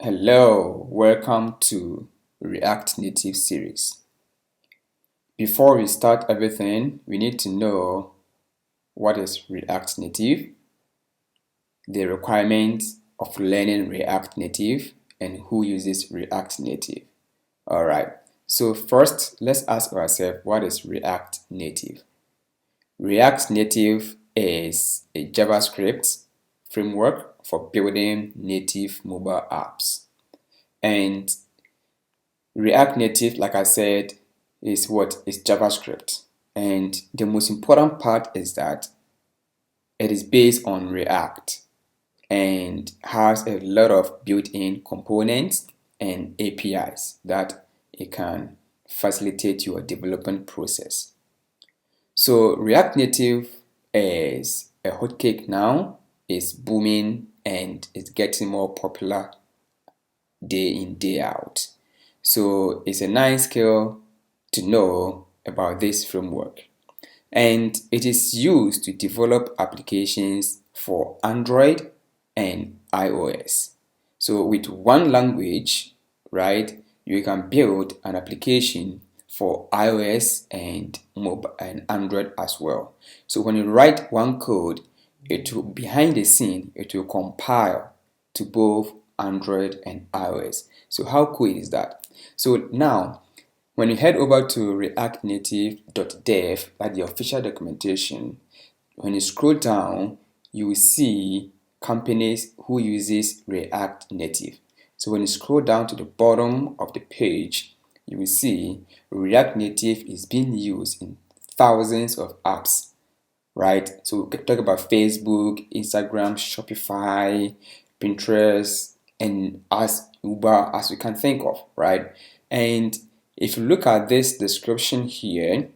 Hello, welcome to React Native series. Before we start everything, we need to know what is React Native, the requirements of learning React Native, and who uses React Native. Alright, so first let's ask ourselves, what is React Native? React Native is a JavaScript framework for building native mobile apps. And React Native, like I said, is JavaScript. And the most important part is that it is based on React and has a lot of built-in components and APIs that it can facilitate your development process. So React Native is a hotcake now, it's booming and it's getting more popular day in, day out. So it's a nice skill to know about this framework. And it is used to develop applications for Android and iOS. So with one language, right, you can build an application for iOS and mobile and Android as well. So when you write one code, it will behind the scene, it will compile to both Android and iOS. So how cool is that? So now, when you head over to reactnative.dev, like the official documentation, when you scroll down, you will see companies who uses React Native. So when you scroll down to the bottom of the page, you will see React Native is being used in thousands of apps, right? So we can talk about Facebook, Instagram, Shopify, Pinterest, and as Uber as we can think of, right? And if you look at this description here,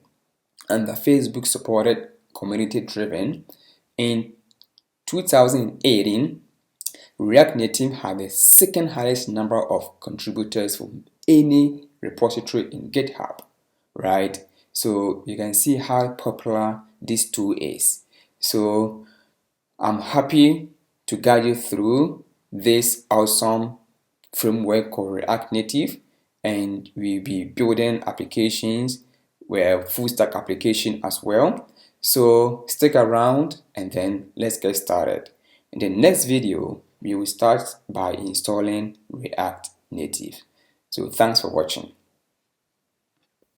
and the Facebook supported community driven, in 2018, React Native had the second highest number of contributors from any repository in GitHub, right? So you can see how popular this tool is. So I'm happy to guide you through this awesome framework called React Native, and we'll be building applications where full stack application as well. So stick around and then let's get started. In the next video, we will start by installing React Native. So thanks for watching.